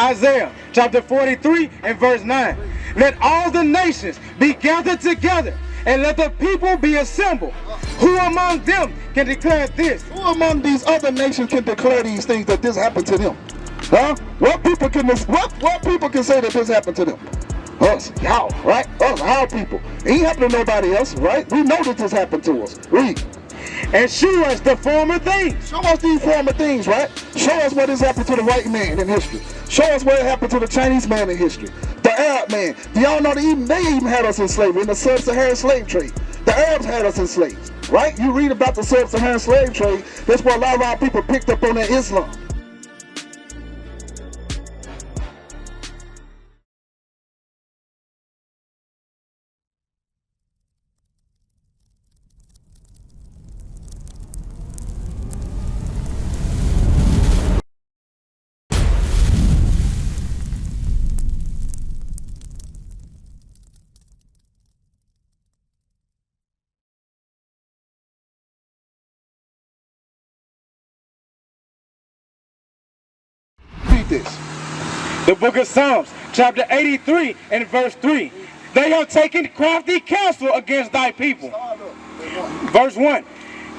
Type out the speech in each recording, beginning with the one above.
Isaiah chapter 43 and verse 9. Let all the nations be gathered together, and let the people be assembled. Who among them can declare this? Who among these other nations can declare these things that this happened to them? Huh? What people can say that this happened to them? Us, y'all, right? Us, our people. It ain't happened to nobody else, right? We know that this happened to us. Read. And show us the former things. Show us these former things, right? Show us what has happened to the white man in history. Show us what happened to the Chinese man in history. The Arab man. Do y'all know they even had us in slavery in the sub-Saharan slave trade? The Arabs had us enslaved, right? You read about the sub-Saharan slave trade. That's where a lot of our people picked up on their Islam. This. The book of Psalms, chapter 83 and verse 3. They have taken crafty counsel against thy people. Verse 1.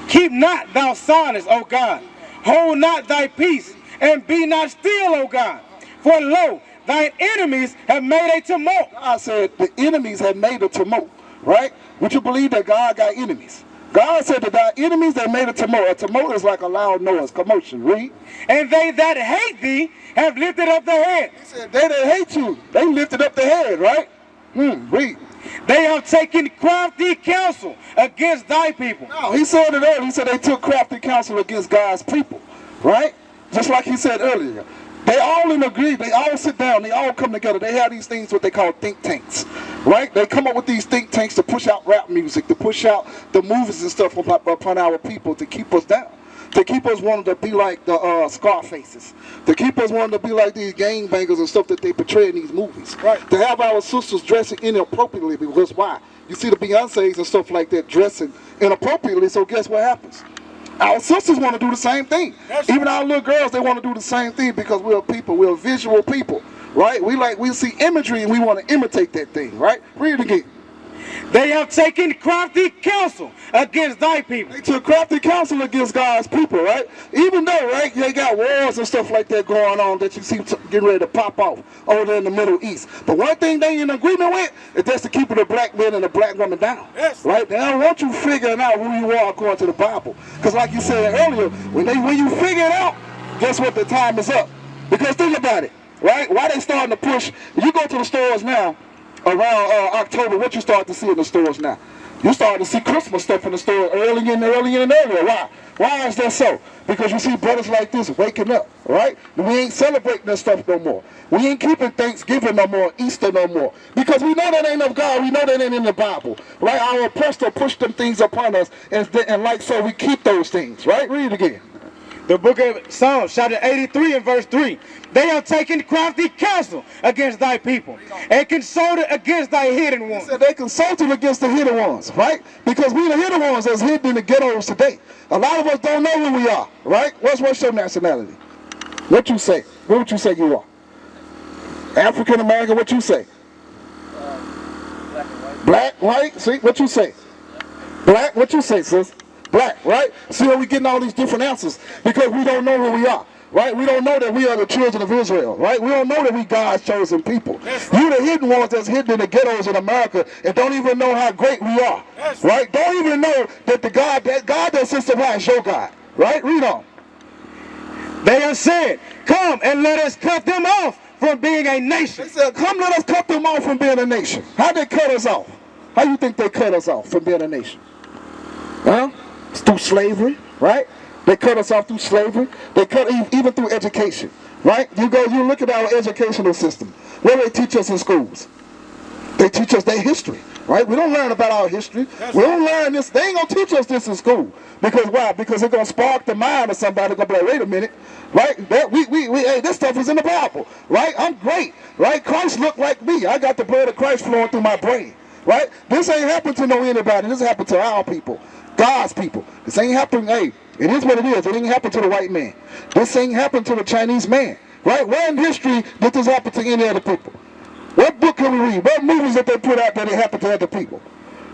Keep not thou silence, O God. Hold not thy peace, and be not still, O God. For lo, thine enemies have made a tumult. God said the enemies have made a tumult, right? Would you believe that God got enemies? God said that thy enemies that made a tumult. A tumult is like a loud noise, commotion. Read. And they that hate thee have lifted up their head. He said they that hate you, they lifted up their head, right? Read. They have taken crafty counsel against thy people. No, he said it earlier. He said they took crafty counsel against God's people, right? Just like he said earlier. They all in agree. They all sit down. They all come together. They have these things what they call think tanks, right? They come up with these think tanks to push out rap music, to push out the movies and stuff upon our people to keep us down, to keep us wanting to be like the Scarfaces, to keep us wanting to be like these gangbangers and stuff that they portray in these movies. Right. To have our sisters dressing inappropriately because why? You see the Beyoncés and stuff like that dressing inappropriately, so guess what happens? Our sisters want to do the same thing. Even our little girls, they want to do the same thing because we're people, we're visual people, right? We see imagery and we want to imitate that thing, right? Read it again. They have taken crafty counsel against thy people. They took crafty counsel against God's people, right? Even though, right, they got wars and stuff like that going on that you see getting ready to pop off over there in the Middle East. But one thing they in agreement with is that's to keep the black man and the black woman down, right? They don't want you figuring out who you are according to the Bible. Because like you said earlier, when you figure it out, guess what? The time is up. Because think about it, right? Why they starting to push? You go to the stores now, around October, what you start to see in the stores now? You start to see Christmas stuff in the store earlier and earlier. Why? Why is that so? Because you see brothers like this waking up, right? We ain't celebrating that stuff no more. We ain't keeping Thanksgiving no more, Easter no more. Because we know that ain't of God. We know that ain't in the Bible, right? Our oppressor pushed them things upon us, and like so we keep those things, right? Read it again. The book of Psalms, chapter 83 and verse 3. They have taken crafty counsel against thy people and consulted against thy hidden ones. He said they consulted against the hidden ones, right? Because we the hidden ones that's hidden in the ghettos today. A lot of us don't know who we are, right? What's your nationality? What you say? What would you say you are? African American, what you say? Black and white. Black, white? See, what you say? Black, what you say, sis? Black, right? See how we getting all these different answers? Because we don't know who we are, right? We don't know that we are the children of Israel, right? We don't know that we God's chosen people. You the hidden ones that's hidden in the ghettos in America and don't even know how great we are, right? Don't even know that the God that sits behind is your God, right? Read on. They have said, come and let us cut them off from being a nation. They said, come let us cut them off from being a nation. How they cut us off? How you think they cut us off from being a nation? Huh? It's through slavery, right? They cut us off through slavery. They cut even through education, right? You look at our educational system. What do they teach us in schools? They teach us their history, right? We don't learn about our history. We don't learn this. They ain't gonna teach us this in school. Because why? Because it's gonna spark the mind of somebody gonna be like, wait a minute, right? Hey, this stuff is in the Bible, right? I'm great, right? Christ looked like me. I got the blood of Christ flowing through my brain, right? This ain't happened to anybody. This happened to our people. God's people. This ain't happening, hey, it is what it is. It ain't happened to the white man. This ain't happened to the Chinese man. right? Where in history did this happen to any other people? What book can we read? What movies that they put out that it happened to other people?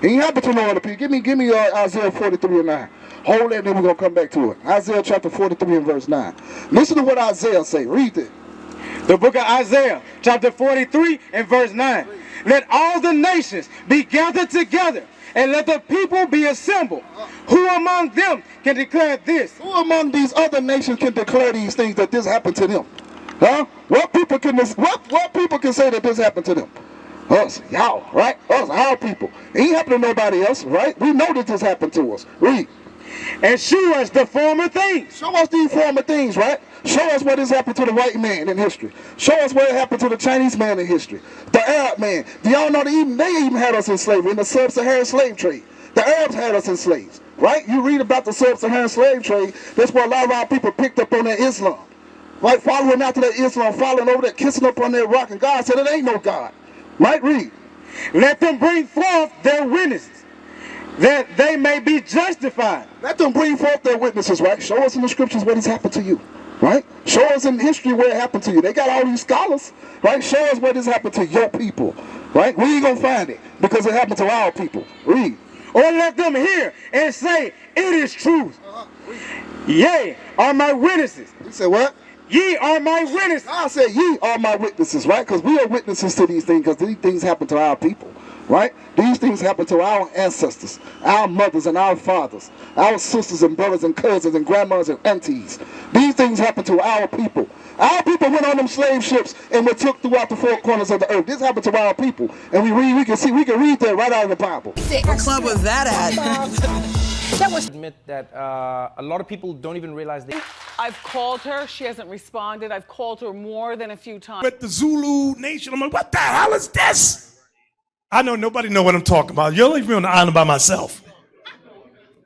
It ain't happened to no other people. Give me Isaiah 43 and 9. Hold that, then we're going to come back to it. Isaiah chapter 43 and verse 9. Listen to what Isaiah say. Read it. The book of Isaiah, chapter 43 and verse 9. Let all the nations be gathered together, and let the people be assembled. Who among them can declare this? Who among these other nations can declare these things that this happened to them? Huh? What people can say that this happened to them? Us, y'all, right? Us, our people. It ain't happened to nobody else, right? We know that this happened to us. Read. And show us the former things. Show us these former things, right? Show us what has happened to the white man in history. Show us what happened to the Chinese man in history. The Arab man. Do y'all know they even had us in slavery in the sub-Saharan slave trade? The Arabs had us in slaves, right? You read about the sub-Saharan slave trade. That's where a lot of our people picked up on their Islam. Right? Following after that Islam, following over there, kissing up on that rock, and God said it ain't no God. Right? Read. Let them bring forth their witnesses, that they may be justified. Let them bring forth their witnesses, right? Show us in the scriptures what has happened to you, right? Show us in history where it happened to you. They got all these scholars, right? Show us what has happened to your people, right? We ain't gonna find it because it happened to our people. Read. Or let them hear and say, it is truth. Yea, are my witnesses. He said what? Ye are my witnesses. God said ye are my witnesses, right? Because we are witnesses to these things, because these things happen to our people, right? These things happen to our ancestors, our mothers and our fathers, our sisters and brothers and cousins and grandmothers and aunties. These things happen to our people. Our people went on them slave ships and were took throughout the four corners of the earth. This happened to our people. And we can read that right out of the Bible. What club was that at? Admit that a lot of people don't even realize they. I've called her. She hasn't responded. I've called her more than a few times. With the Zulu Nation, I'm like, what the hell is this? I know nobody know what I'm talking about. You'll leave me on the island by myself.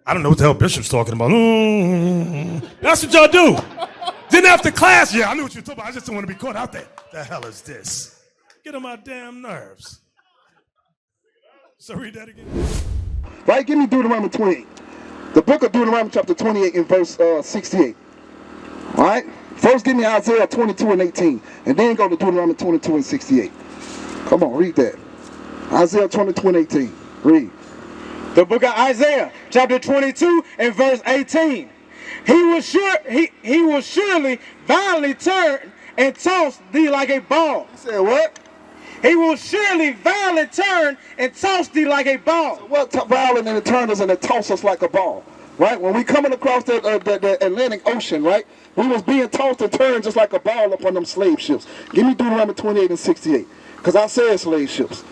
I don't know what the hell Bishop's talking about. That's what y'all do. Then after class, yeah, I knew what you were talking about. I just don't want to be caught out there. The hell is this? Get on my damn nerves. So read that again. Right? Give me Deuteronomy 28. The book of Deuteronomy chapter 28 and verse 68. All right? First give me Isaiah 22 and 18. And then go to Deuteronomy 22 and 68. Come on, read that. Isaiah 22 and 18. Read. The book of Isaiah, chapter 22 and verse 18. He will surely violently turn and toss thee like a ball. He said what? He will surely violently turn and toss thee like a ball. So what violent and turn us and it toss us like a ball? Right? When we coming across the Atlantic Ocean, right? We was being tossed and turned just like a ball upon them slave ships. Give me Deuteronomy 28 and 68. Because I said slave ships.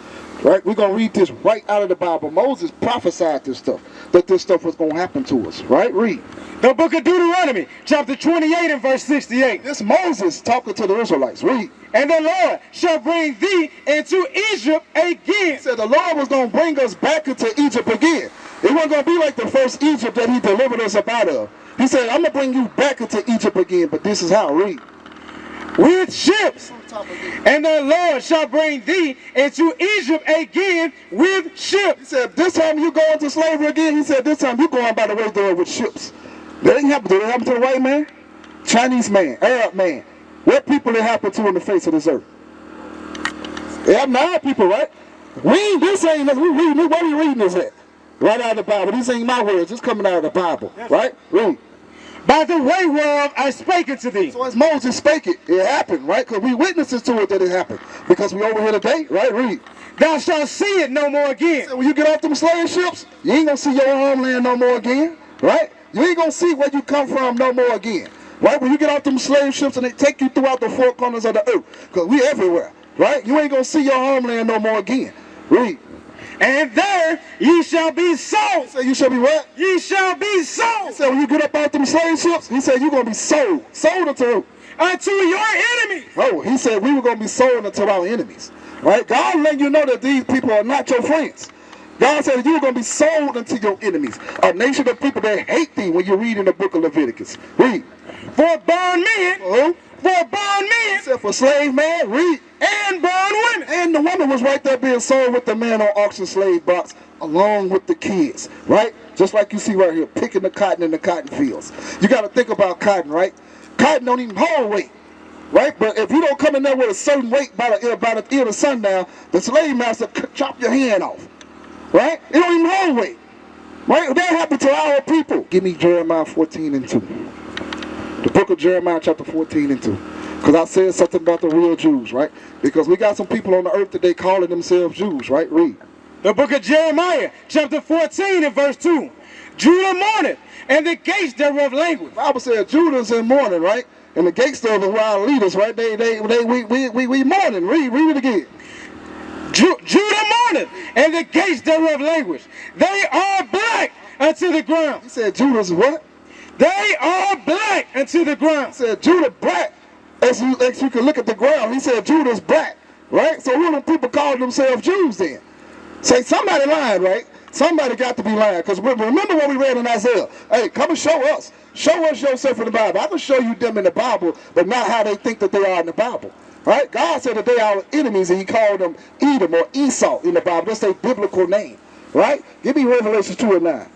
Right? We're going to read this right out of the Bible. Moses prophesied this stuff, that this stuff was going to happen to us. Right? Read. The book of Deuteronomy, chapter 28 and verse 68. This Moses talking to the Israelites. Read. And the Lord shall bring thee into Egypt again. He said the Lord was going to bring us back into Egypt again. It wasn't going to be like the first Egypt that he delivered us up out of. He said, I'm going to bring you back into Egypt again, but this is how. Read. With ships. And the Lord shall bring thee into Egypt again with ships. He said, this time you go into slavery again. He said, this time you going by the way there with ships. That ain't happened. Did it happen to the white man? Chinese man, Arab man. What people it happened to on the face of this earth? It happened to our people, right? This ain't us. We reading it. Where we reading this at? Right out of the Bible. These ain't my words. It's coming out of the Bible. Right? Read. By the way whereof I spake unto thee. So as Moses spake it, it happened, right? Because we witnesses to it that it happened. Because we over here today, right? Read. Thou shalt see it no more again. So when you get off them slave ships, you ain't going to see your homeland no more again, right? You ain't going to see where you come from no more again, right? When you get off them slave ships and they take you throughout the four corners of the earth, because we everywhere, right? You ain't going to see your homeland no more again. Read. And there ye shall be sold. He said you shall be what? Ye shall be sold. He said when you get up out them slave ships, he said you're going to be sold. Sold unto who? Unto your enemies. Oh, he said we were going to be sold unto our enemies. Right? God letting you know that these people are not your friends. God said you were going to be sold unto your enemies. A nation of people that hate thee when you read in the book of Leviticus. Read. For bondmen. For bondmen. He said for slave man. Read. And bondwomen. And the woman was right there being sold with the man on auction slave box along with the kids. Right? Just like you see right here, picking the cotton in the cotton fields. You got to think about cotton, right? Cotton don't even hold weight. right? But if you don't come in there with a certain weight by the end of sundown, the slave master chop your hand off, right? It don't even hold weight, right? That happened to our people. Give me Jeremiah 14:2. The book of Jeremiah chapter 14:2. Because I said something about the real Jews, right? Because we got some people on the earth today calling themselves Jews, right? Read. The book of Jeremiah, chapter 14 and verse 2. Judah mourneth, and the gates thereof languish. The Bible said Judah's in mourning, right? And the gates thereof are our leaders, right? We mourning. Read it again. Judah mourneth, and the gates thereof languish. They are black unto the ground. He said Judah's what? They are black unto the ground. He said Judah black. As you can look at the ground, he said Judah's black, right? So who do people call themselves Jews then? Say somebody lying, right? Somebody got to be lying. Because remember what we read in Isaiah. Hey, come and show us. Show us yourself in the Bible. I can show you them in the Bible, but not how they think that they are in the Bible. Right? God said that they are enemies, and he called them Edom or Esau in the Bible. That's their biblical name. Right? Give me Revelation 2 and 9.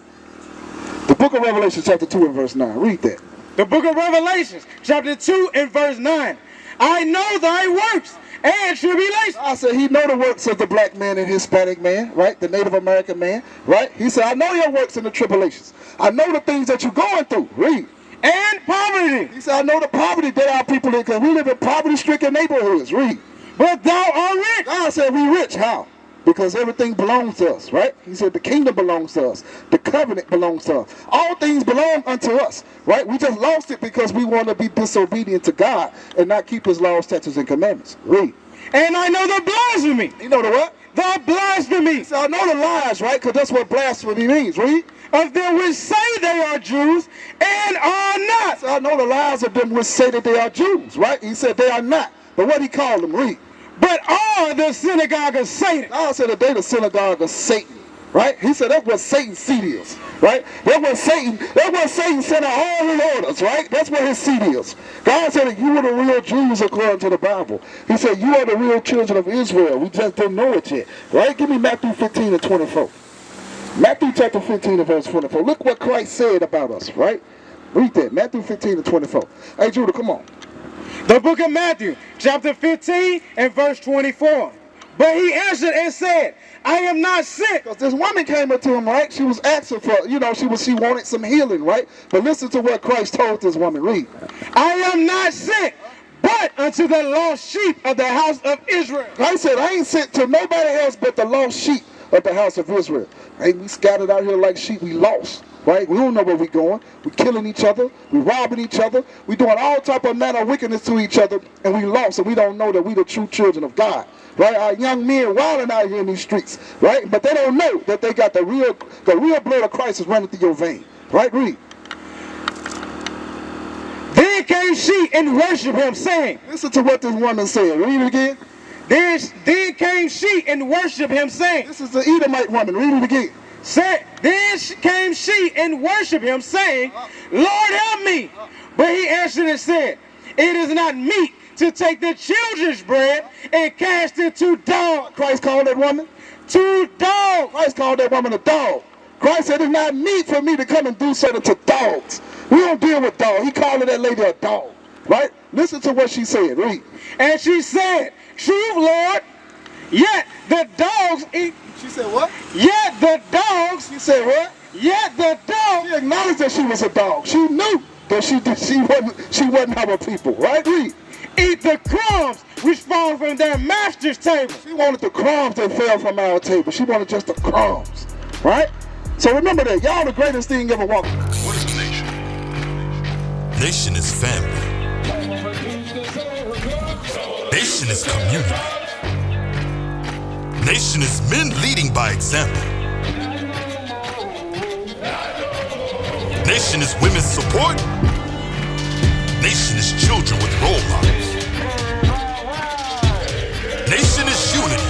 The book of Revelation chapter 2 and verse 9. Read that. The book of Revelations, chapter 2 and verse 9. I know thy works and tribulation. I said he know the works of the black man and Hispanic man, right? The Native American man, right? He said, I know your works and the tribulations. I know the things that you're going through. Read. And poverty. He said, I know the poverty that our people in, because we live in poverty-stricken neighborhoods. Read. But thou art rich. God said we rich. How? Because everything belongs to us, right? He said the kingdom belongs to us. The covenant belongs to us. All things belong unto us, right? We just lost it because we want to be disobedient to God and not keep his laws, statutes, and commandments. Read. And I know the blasphemy. You know the what? The blasphemy. He said, I know the lies, right? Because that's what blasphemy means. Read. Of them which say they are Jews and are not. So I know the lies of them which say that they are Jews, right? He said they are not. But what he called them? Read. But are the synagogue of Satan. God said that they the synagogue of Satan, right? He said that's what Satan's seat is, right? That's what Satan sent out all his orders, right? That's what his seat is. God said that you are the real Jews according to the Bible. He said you are the real children of Israel. We just didn't know it yet, right? Give me Matthew 15 and 24. Matthew chapter 15 and verse 24. Look what Christ said about us, right? Read that. Matthew 15 and 24. Hey, Judah, come on. The book of Matthew, chapter 15 and verse 24. But he answered and said, I am not sick. Because this woman came up to him, right? She was asking for, she wanted some healing, right? But listen to what Christ told this woman. Read. I am not sick, but unto the lost sheep of the house of Israel. Christ said, I ain't sent to nobody else but the lost sheep of the house of Israel. Right? We scattered out here like sheep. We lost. Right? We don't know where we're going. We're killing each other. We're robbing each other. We're doing all type of manner of wickedness to each other, and we lost, and we don't know that we the true children of God. Right? Our young men wilding out here in these streets. Right? But they don't know that they got the real blood of Christ is running through your vein. Right? Read. Then came she and worshiped him, saying. Listen to what this woman said. Read it again. Then came she and worshiped him, saying. This is the Edomite woman. Read it again. Then came she and worshiped him, saying, Lord, help me. But he answered and said, it is not meet to take the children's bread and cast it to dogs. Christ called that woman? To dogs. Christ called that woman a dog. Christ said it's not meet for me to come and do something to dogs. We don't deal with dogs. He called that lady a dog. Right? Listen to what she said. Read. And she said, truth, Lord, yet the dogs eat. She said what? Yet the dogs. She said what? Yet the dogs. She acknowledged that she was a dog. She knew that she wasn't our people. Right? Read. Eat the crumbs which fall from their master's table. She wanted the crumbs that fell from our table. She wanted just the crumbs. Right? So remember that. Y'all the greatest thing ever walked. What is a nation? Nation is family. Nation is community. Nation is men leading by example. Nation is women's support. Nation is children with role models. Nation is unity.